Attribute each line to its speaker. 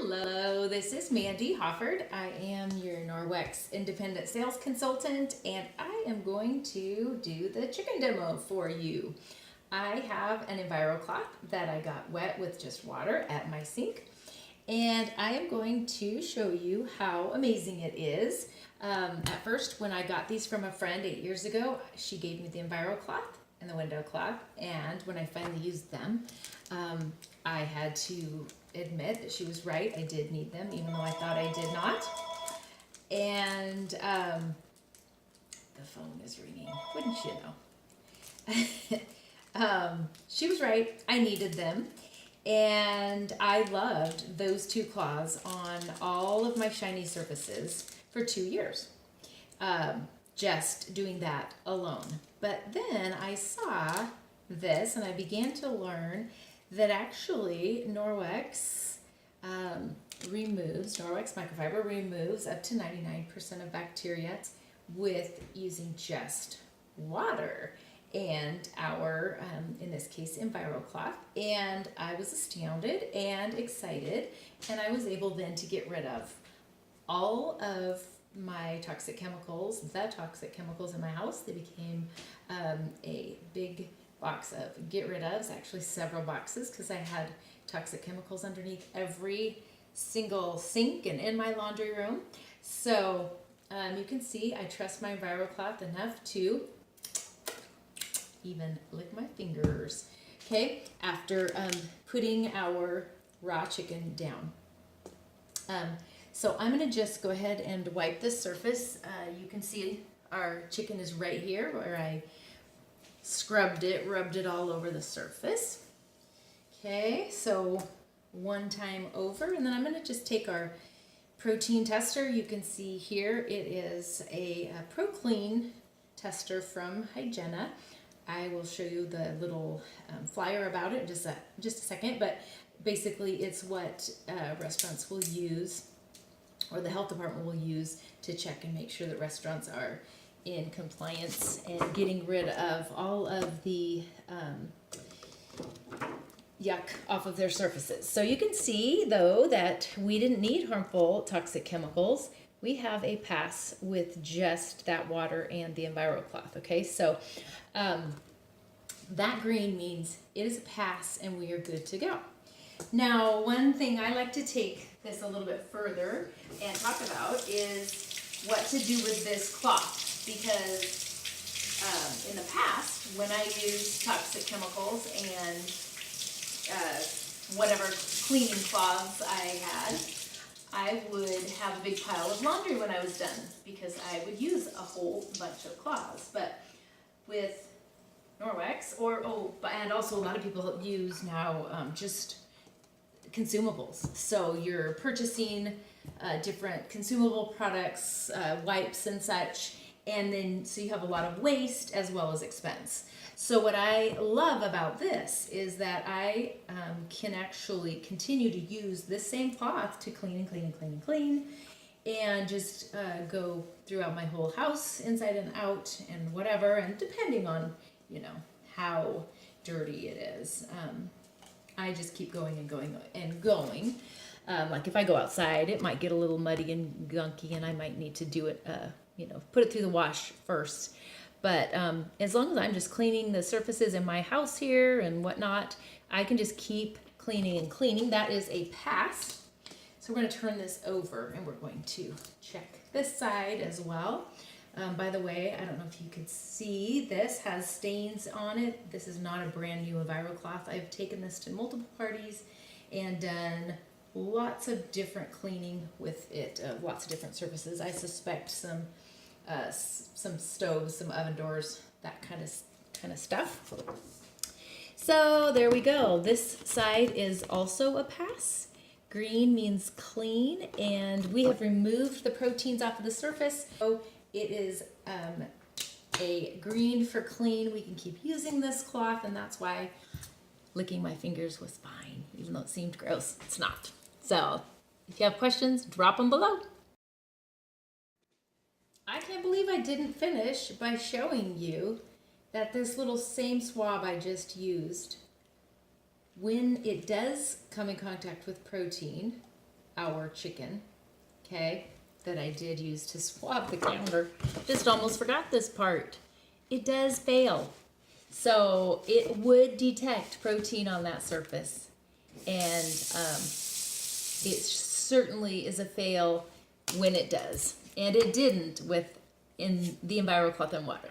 Speaker 1: Hello, this is Mandy Hofford. I am your Norwex independent sales consultant, and I am going to do the chicken demo for you. I have an EnviroCloth that I got wet with just water at my sink, and I am going to show you how amazing it is. At first, when I got these from a friend 8 years ago, she gave me the EnviroCloth and the window cloth, and when I finally used them, I had to admit that she was right. I did need them, even though I thought I did not. And the phone is ringing, wouldn't you know? She was right. I needed them. And I loved those two cloths on all of my shiny surfaces for 2 years. Just doing that alone. But then I saw this and I began to learn that actually Norwex Norwex Microfiber removes up to 99% of bacteria with using just water and our, in this case, EnviroCloth. And I was astounded and excited, and I was able then to get rid of all of my toxic chemicals, the toxic chemicals in my house. They became a big box of get rid ofs, actually several boxes, because I had toxic chemicals underneath every single sink and in my laundry room. So you can see I trust my EnviroCloth enough to even lick my fingers, okay, after putting our raw chicken down. So I'm going to just go ahead and wipe this surface. You can see our chicken is right here where I scrubbed it, rubbed it all over the surface. Okay, so one time over, and then I'm going to just take our protein tester. You can see here it is a ProClean tester from Hygiena. I will show you the little flyer about it in just a second, but basically it's what restaurants will use, or the health department will use, to check and make sure that restaurants are in compliance and getting rid of all of the yuck off of their surfaces. So you can see, though, that we didn't need harmful toxic chemicals. We have a pass with just that water and the EnviroCloth, okay? So that green means it is a pass and we are good to go. Now, one thing I like to take this a little bit further and talk about is what to do with this cloth, because in the past, when I used toxic chemicals and whatever cleaning cloths I had, I would have a big pile of laundry when I was done, because I would use a whole bunch of cloths. But with Norwex, and also a lot of people use now just consumables. So you're purchasing different consumable products, wipes and such, and then so you have a lot of waste as well as expense. So what I love about this is that I can actually continue to use this same cloth to clean and clean and clean and clean, and just go throughout my whole house, inside and out, and whatever, and depending on, you know, how dirty it is. I just keep going and going and going. Like if I go outside, it might get a little muddy and gunky, and I might need to do it, put it through the wash first. But as long as I'm just cleaning the surfaces in my house here and whatnot, I can just keep cleaning and cleaning. That is a pass. So we're going to turn this over, and we're going to check this side as well. By the way, I don't know if you could see, this has stains on it. This is not a brand new EnviroCloth. I've taken this to multiple parties and done lots of different cleaning with it, lots of different surfaces. I suspect some stoves, some oven doors, that kind of stuff. So there we go. This side is also a pass. Green means clean, and we have removed the proteins off of the surface. So it is a green for clean. We can keep using this cloth, and that's why licking my fingers was fine, even though it seemed gross. It's not. So if you have questions, drop them below. I can't believe I didn't finish by showing you that this little same swab I just used, when it does come in contact with protein, our chicken, okay, that I did use to swab the counter. Just almost forgot this part. It does fail. So it would detect protein on that surface. And it certainly is a fail when it does. And it didn't in the EnviroCloth and water.